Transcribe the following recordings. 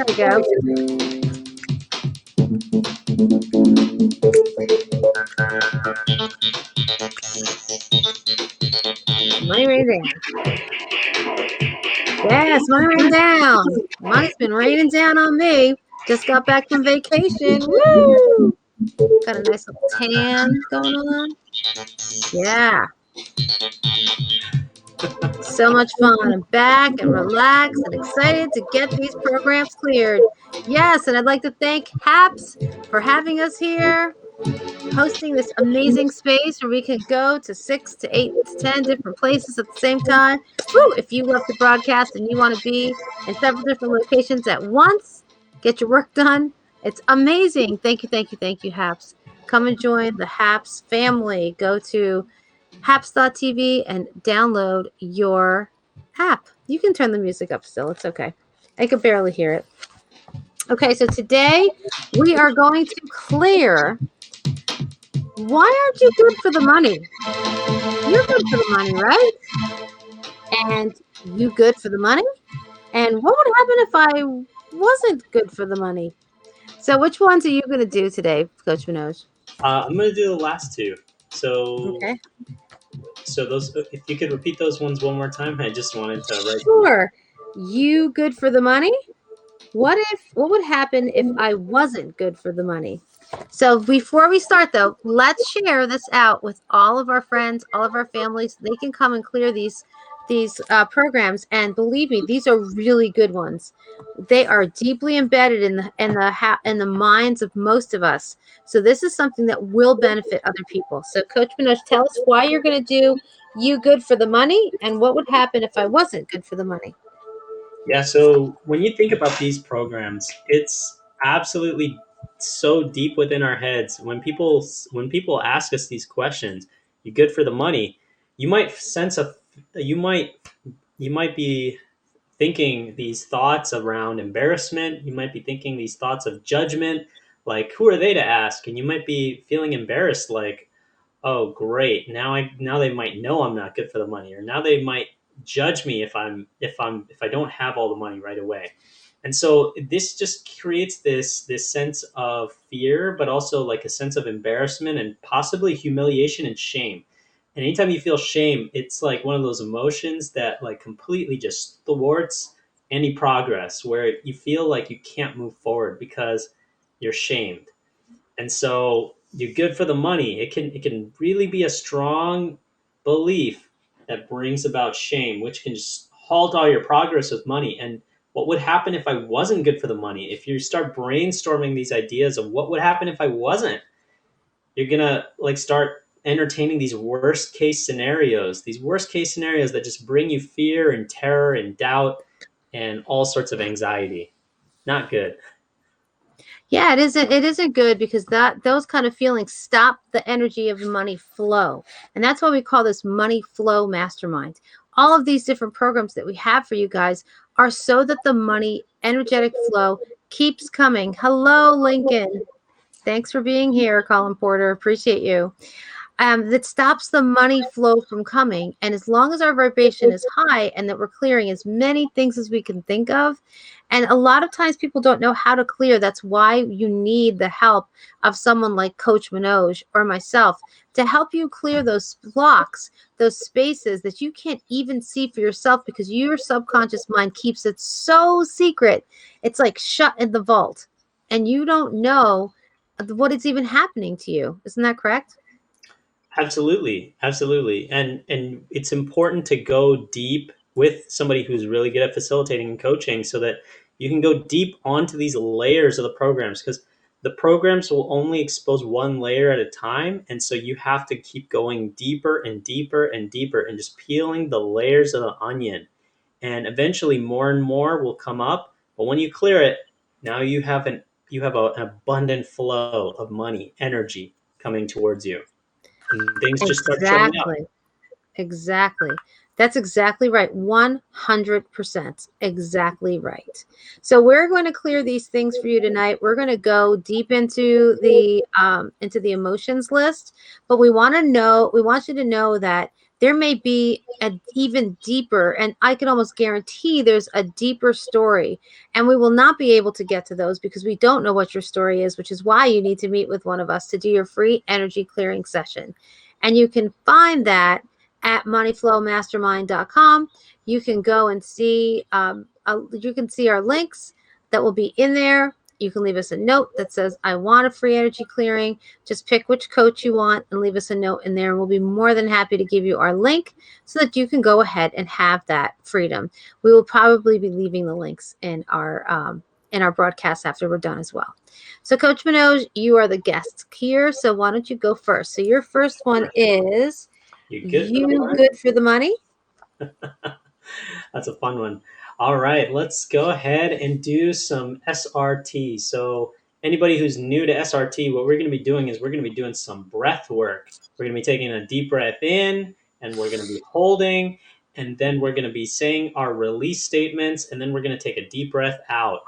There we go. Money rain down. Yes, money rain down. Money's been raining down on me. Just got back from vacation. Woo! Got a nice little tan going on. Yeah. So much fun. I'm back and relaxed and excited to get these programs cleared. Yes, and I'd like to thank HAPS for having us here, hosting this amazing space where we can go to 6 to 8 to 10 different places at the same time. Woo! If you love to broadcast and you want to be in several different locations at once, get your work done. It's amazing. Thank you, HAPS. Come and join the HAPS family. Go to haps.tv and download your app. You can turn the music up still. It's okay. I could barely hear it. Okay, so today we are going to clear. Why aren't you good for the money? You're good for the money, right? And you good for the money? And what would happen if I wasn't good for the money? So which ones are you going to do today, Coach Manoj? I'm going to do the last two. So, okay. So those, if you could repeat those ones one more time, I just wanted to write. Sure. You good for the money? What would happen if I wasn't good for the money? So before we start, though, let's share this out with all of our friends, all of our families. They can come and clear these programs, and believe me, these are really good ones. They are deeply embedded in the minds of most of us. So this is something that will benefit other people. So Coach Manoj, tell us why you're going to do you good for the money, and what would happen if I wasn't good for the money. Yeah, so when you think about these programs, it's absolutely so deep within our heads. When people ask us these questions, you good for the money, you might sense you might be thinking these thoughts around embarrassment. You might be thinking these thoughts of judgment, like who are they to ask? And you might be feeling embarrassed, like, oh great, now they might know I'm not good for the money, or now they might judge me if I don't have all the money right away. And so this just creates this sense of fear, but also like a sense of embarrassment and possibly humiliation and shame. And anytime you feel shame, it's like one of those emotions that like completely just thwarts any progress, where you feel like you can't move forward because you're shamed. And so you're good for the money. It can really be a strong belief that brings about shame, which can just halt all your progress with money. And what would happen if I wasn't good for the money? If you start brainstorming these ideas of what would happen if I wasn't, you're gonna like start entertaining these worst case scenarios that just bring you fear and terror and doubt and all sorts of anxiety. Not good. Yeah, it isn't good, because those kind of feelings stop the energy of money flow. And that's why we call this money flow mastermind. All of these different programs that we have for you guys are so that the money energetic flow keeps coming. Hello, Lincoln. Thanks for being here, Colin Porter. Appreciate you. That stops the money flow from coming. And as long as our vibration is high and that we're clearing as many things as we can think of, and a lot of times people don't know how to clear. That's why you need the help of someone like Coach Manoj or myself to help you clear those blocks, those spaces that you can't even see for yourself, because your subconscious mind keeps it so secret. It's like shut in the vault, and you don't know what is even happening to you. Isn't that correct? Absolutely, and it's important to go deep with somebody who's really good at facilitating and coaching, so that you can go deep onto these layers of the programs, because the programs will only expose one layer at a time, and so you have to keep going deeper and deeper and deeper and just peeling the layers of the onion, and eventually more and more will come up. But when you clear it, now you have an abundant flow of money, energy coming towards you. Things just start showing up. Exactly. That's exactly right. 100%. Exactly right. So we're going to clear these things for you tonight. We're going to go deep into the emotions list, but we want you to know that there may be an even deeper, and I can almost guarantee there's a deeper story. And we will not be able to get to those because we don't know what your story is, which is why you need to meet with one of us to do your free energy clearing session. And you can find that at moneyflowmastermind.com. You can go and see, you can see our links that will be in there. You can leave us a note that says, I want a free energy clearing. Just pick which coach you want and leave us a note in there. And we'll be more than happy to give you our link so that you can go ahead and have that freedom. We will probably be leaving the links in our broadcast after we're done as well. So Coach Manoj, you are the guest here. So why don't you go first? So your first one is You good for the you money? good for the money? That's a fun one. All right, let's go ahead and do some SRT. So, anybody who's new to SRT, what we're going to be doing is we're going to be doing some breath work. We're going to be taking a deep breath in, and we're going to be holding, and then we're going to be saying our release statements, and then we're going to take a deep breath out.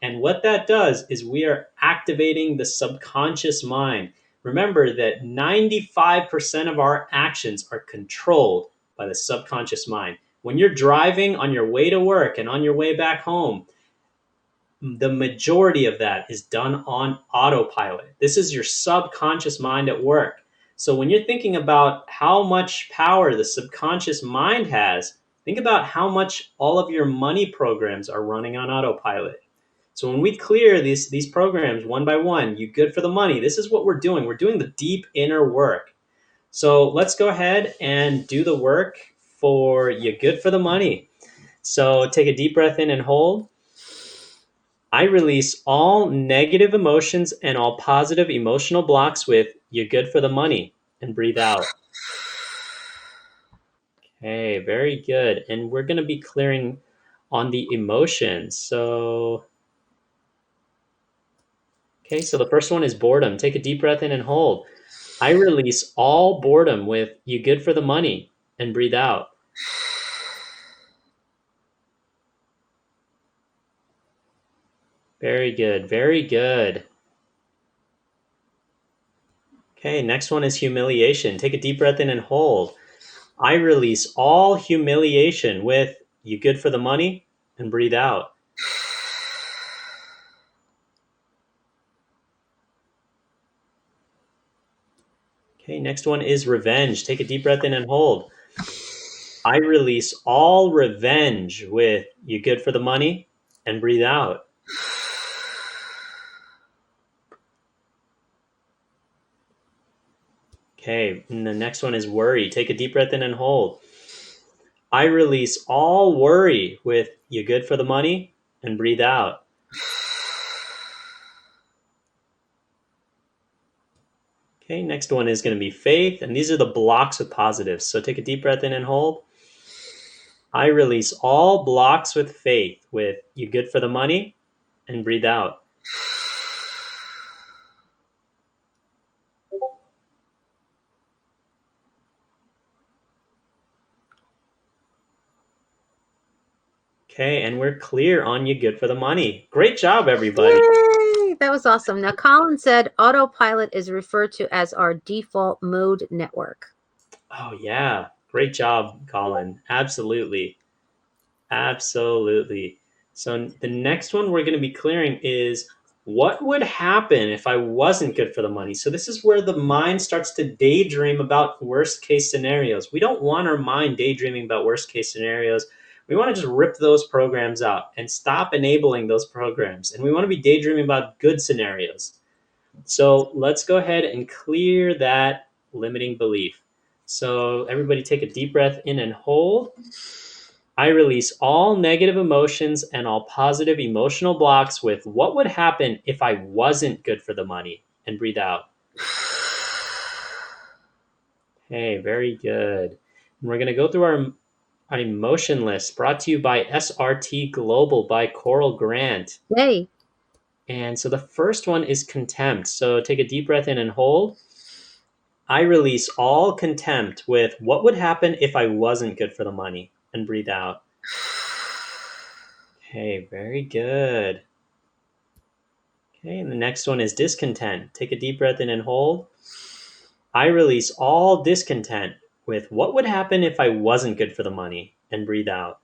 And what that does is we are activating the subconscious mind. Remember that 95% of our actions are controlled by the subconscious mind. When you're driving on your way to work and on your way back home, the majority of that is done on autopilot. This is your subconscious mind at work. So when you're thinking about how much power the subconscious mind has, think about how much all of your money programs are running on autopilot. So when we clear these programs one by one, you good for the money. This is what we're doing. We're doing the deep inner work. So let's go ahead and do the work for you good for the money. So take a deep breath in and hold. I release all negative emotions and all positive emotional blocks with you good for the money, and breathe out. Okay, very good. And we're going to be clearing on the emotions. Okay, so the first one is boredom. Take a deep breath in and hold. I release all boredom with you good for the money, and breathe out. Very good. Very good. Okay, next one is humiliation. Take a deep breath in and hold. I release all humiliation with you good for the money, and breathe out. Okay, next one is revenge. Take a deep breath in and hold. I release all revenge with you good for the money, and breathe out. Okay, and the next one is worry. Take a deep breath in and hold. I release all worry with you good for the money, and breathe out. Okay, next one is going to be faith, and these are the blocks with positives. So take a deep breath in and hold. I release all blocks with faith with you good for the money, and breathe out. Okay, and we're clear on you good for the money. Great job, everybody. Yay! That was awesome. Now, Colin said autopilot is referred to as our default mode network. Oh, yeah. Great job, Colin. Absolutely. Absolutely. So the next one we're going to be clearing is what would happen if I wasn't good for the money? So this is where the mind starts to daydream about worst case scenarios. We don't want our mind daydreaming about worst case scenarios. We want to just rip those programs out and stop enabling those programs. And we want to be daydreaming about good scenarios. So let's go ahead and clear that limiting belief. So everybody take a deep breath in and hold. I release all negative emotions and all positive emotional blocks with what would happen if I wasn't good for the money, and breathe out. Hey, very good. And we're going to go through our emotion list brought to you by SRT Global by Coral Grant. Yay. And so the first one is contempt. So take a deep breath in and hold. I release all contempt with what would happen if I wasn't good for the money, and breathe out. Okay, very good. Okay, and the next one is discontent. Take a deep breath in and hold. I release all discontent with what would happen if I wasn't good for the money, and breathe out.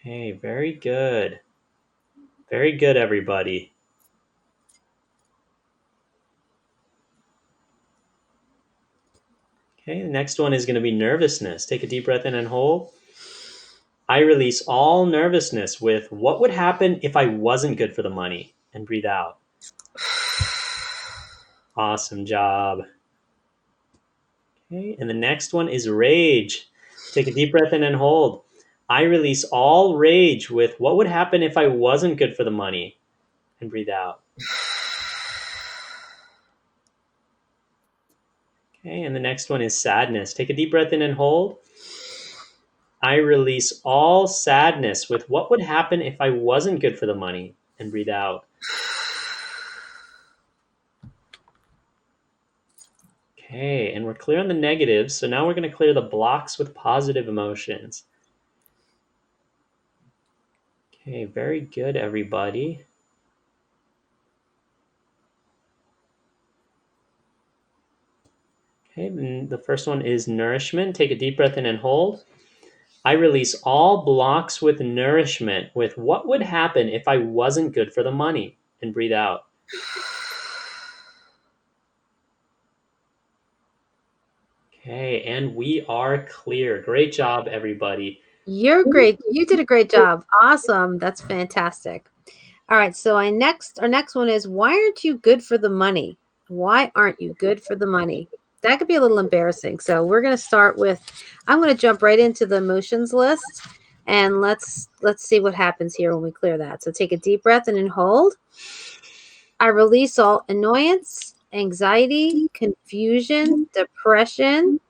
Okay, very good. Very good, everybody. Okay, the next one is going to be nervousness. Take a deep breath in and hold. I release all nervousness with what would happen if I wasn't good for the money, and breathe out. Awesome job. Okay, and the next one is rage. Take a deep breath in and hold. I release all rage with what would happen if I wasn't good for the money, and breathe out. Okay, and the next one is sadness. Take a deep breath in and hold. I release all sadness with what would happen if I wasn't good for the money, and breathe out. Okay, and we're clear on the negatives, so now we're going to clear the blocks with positive emotions. Okay, very good, everybody. Okay, and the first one is nourishment. Take a deep breath in and hold. I release all blocks with nourishment with what would happen if I wasn't good for the money, and breathe out. Okay, and we are clear. Great job, everybody. You're great. You did a great job. Awesome. That's fantastic. All right. So our next one is, why aren't you good for the money? Why aren't you good for the money? That could be a little embarrassing. So we're going to start with, I'm going to jump right into the emotions list, and let's see what happens here when we clear that. So take a deep breath and then hold. I release all annoyance, anxiety, confusion, depression,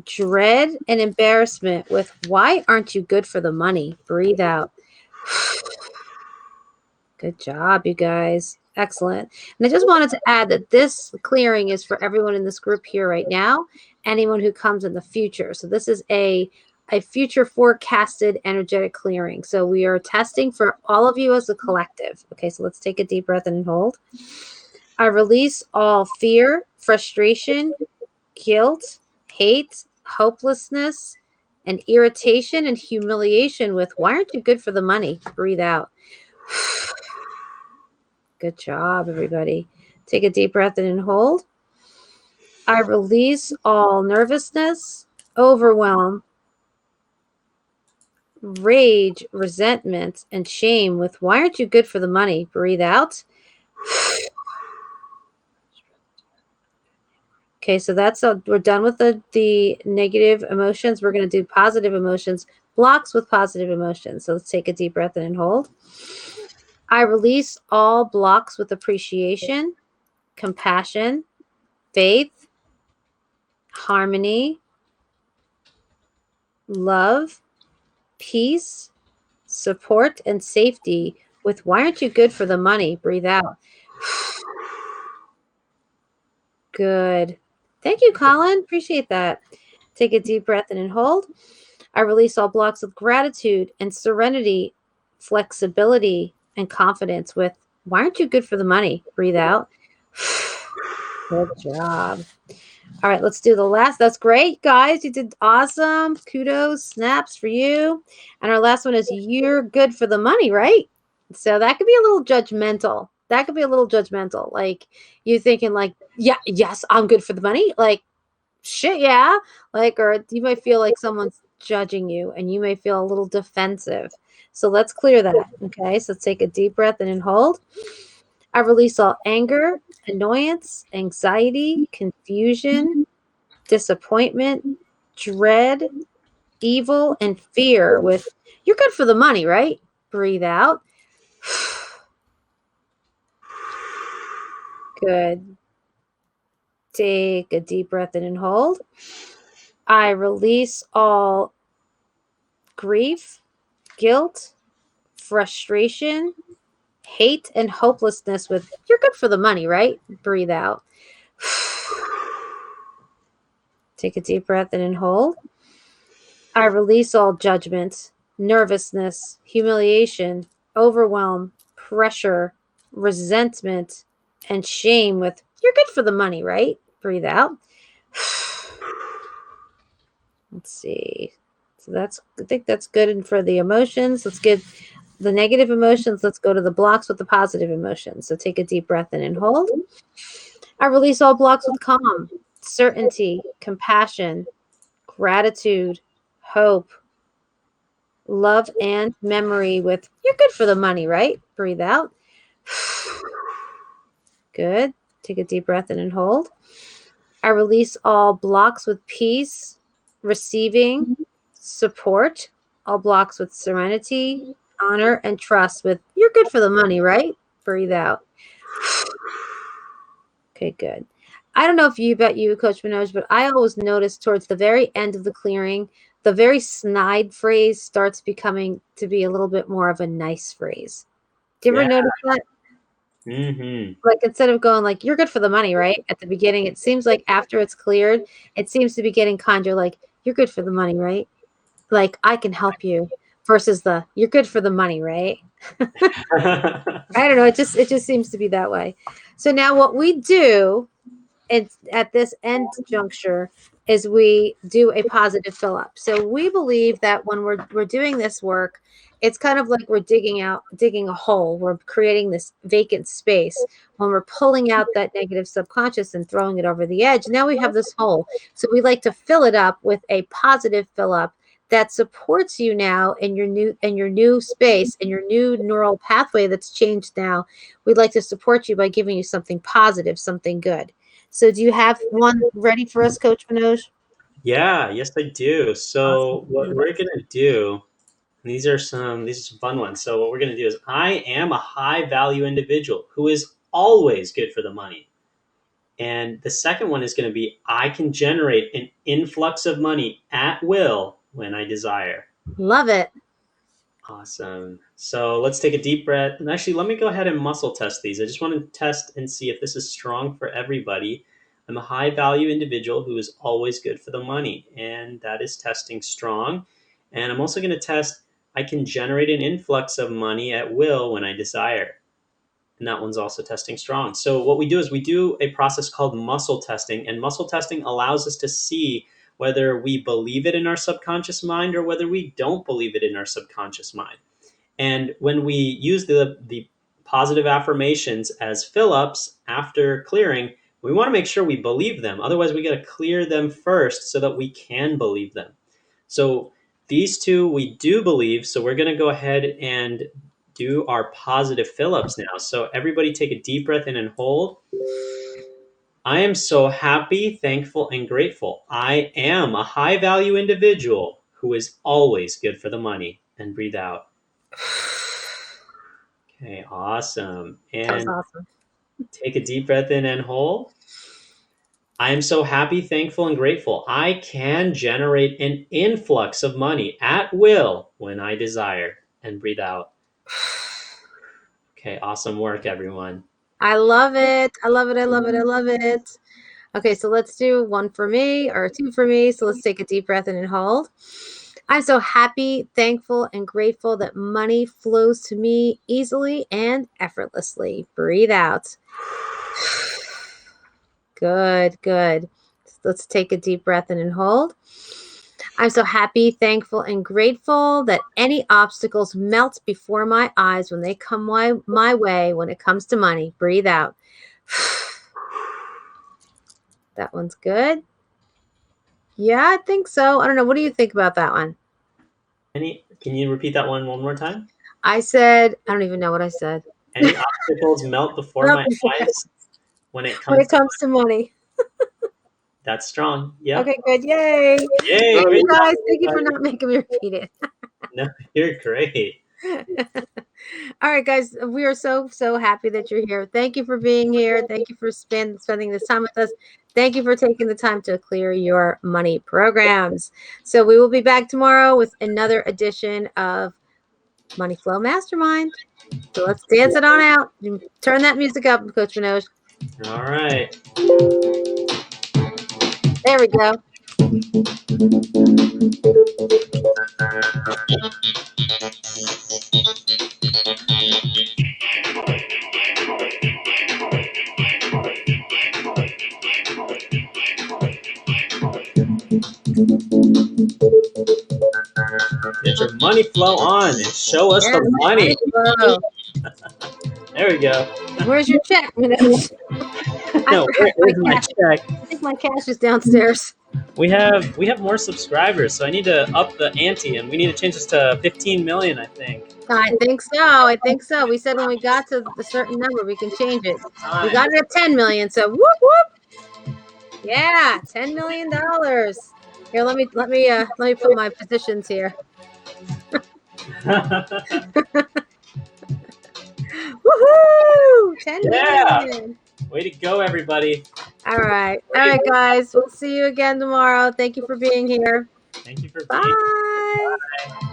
dread, and embarrassment with why aren't you good for the money? Breathe out. Good job, you guys. Excellent. And I just wanted to add that this clearing is for everyone in this group here right now, anyone who comes in the future. So this is a future forecasted energetic clearing. So we are testing for all of you as a collective. Okay, so let's take a deep breath and hold. I release all fear, frustration, guilt, hate, hopelessness, and irritation and humiliation with why aren't you good for the money? Breathe out. Good job, everybody. Take a deep breath in and hold. I release all nervousness, overwhelm, rage, resentment, and shame with why aren't you good for the money? Breathe out. Okay, so that's we're done with the negative emotions. We're going to do positive emotions, blocks with positive emotions. So let's take a deep breath in and hold. I release all blocks with appreciation, compassion, faith, harmony, love, peace, support, and safety with why aren't you good for the money? Breathe out. Good. Thank you, Colin. Appreciate that. Take a deep breath in and hold. I release all blocks of gratitude and serenity, flexibility, and confidence with why aren't you good for the money? Breathe out. Good job. All right, let's do the last. That's great, guys. You did awesome. Kudos, snaps for you. And our last one is you're good for the money, right? So that could be a little judgmental. That could be a little judgmental. Like you thinking like, yeah, yes, I'm good for the money. Like, shit, yeah. Like, or you might feel like someone's judging you and you may feel a little defensive. So let's clear that. Okay. So take a deep breath and then hold. I release all anger, annoyance, anxiety, confusion, disappointment, dread, evil, and fear with you're good for the money, right? Breathe out. Good. Take a deep breath in and hold. I release all grief, guilt, frustration, hate, and hopelessness with you're good for the money, right? Breathe out. Take a deep breath in and hold. I release all judgment, nervousness, humiliation, overwhelm, pressure, resentment, and shame with you're good for the money, right? Breathe out. Let's see. So I think that's good. And for the emotions, let's get the negative emotions. Let's go to the blocks with the positive emotions. So take a deep breath in and hold. I release all blocks with calm, certainty, compassion, gratitude, hope, love, and memory with you're good for the money, right? Breathe out. Good. Take a deep breath in and hold. I release all blocks with peace, receiving, support, all blocks with serenity, honor, and trust with you're good for the money, right? Breathe out. Okay, good. I don't know if you bet you, Coach Manoj, but I always notice towards the very end of the clearing, the very snide phrase starts becoming to be a little bit more of a nice phrase. Do you ever Yeah. notice that? Mm-hmm. Like instead of going like you're good for the money, right? At the beginning, it seems like after it's cleared, it seems to be getting kinder like you're good for the money, right? Like I can help you versus the you're good for the money, right? I don't know. It just seems to be that way. So now what we do at this end juncture is we do a positive fill up. So we believe that when we're doing this work, it's kind of like we're digging a hole. We're creating this vacant space when we're pulling out that negative subconscious and throwing it over the edge. Now we have this hole. So we like to fill it up with a positive fill up that supports you now in your new space in your new neural pathway that's changed now. We'd like to support you by giving you something positive, something good. So do you have one ready for us, Coach Manoj? Yeah, yes, I do. Awesome. So what You're the we're best. gonna do, and these are some fun ones. So what we're gonna do is I am a high value individual who is always good for the money. And the second one is gonna be I can generate an influx of money at will when I desire. Love it. Awesome. So let's take a deep breath. And actually, let me go ahead and muscle test these. I just want to test and see if this is strong for everybody. I'm a high value individual who is always good for the money, and that is testing strong. And I'm also going to test I can generate an influx of money at will when I desire. And that one's also testing strong. So what we do is we do a process called muscle testing, and muscle testing allows us to see whether we believe it in our subconscious mind or whether we don't believe it in our subconscious mind. And when we use the positive affirmations as fill ups after clearing, we want to make sure we believe them. Otherwise, we got to clear them first so that we can believe them. So these two we do believe. So we're going to go ahead and do our positive fill ups now. So everybody take a deep breath in and hold. I am so happy, thankful, and grateful. I am a high value individual who is always good for the money. And breathe out. Okay, awesome. That was And awesome. take a deep breath in and hold. I am so happy, thankful, and grateful. I can generate an influx of money at will when I desire. And breathe out. Okay, awesome work, everyone. I love it. I love it. I love it. I love it. Okay, so let's do one for me or two for me. So let's take a deep breath in and hold. I'm so happy, thankful, and grateful that money flows to me easily and effortlessly. Breathe out. Good, good. Let's take a deep breath in and hold. I'm so happy, thankful, and grateful that any obstacles melt before my eyes when they come my way when it comes to money. Breathe out. That one's good. Yeah, I think so. I don't know. What do you think about that one? Can you repeat that one more time? I said, I don't even know what I said. Any obstacles melt before Not my before eyes when it when comes it to comes to money. that's strong. Yep. Okay, good. Yay. Yay, Thank great you job, guys. Thank you for everybody. not making me repeat it. No, you're great. All right, guys. We are so happy that you're here. Thank you for being here. Thank you for spending this time with us. Thank you for taking the time to clear your money programs. So we will be back tomorrow with another edition of Money Flow Mastermind. So let's dance it on out. Turn that music up, Coach Minoj. All right. There we go. Get your money flow on and show us Yes, the money. flow. There we go. Where's your check? I No, forgot where's my my cash. check? I think my cash is downstairs. We have more subscribers, so I need to up the ante, and we need to change this to 15 million, I think. I think so. I think so. We said when we got to the certain number, we can change it. We got it at 10 million. So whoop whoop. Yeah, $10 million. Here, let me put my positions here. Woohoo! 10 Yeah. million. Way to go, everybody. All right, guys. We'll see you again tomorrow. Thank you for being here. Thank you for being. Bye. Bye.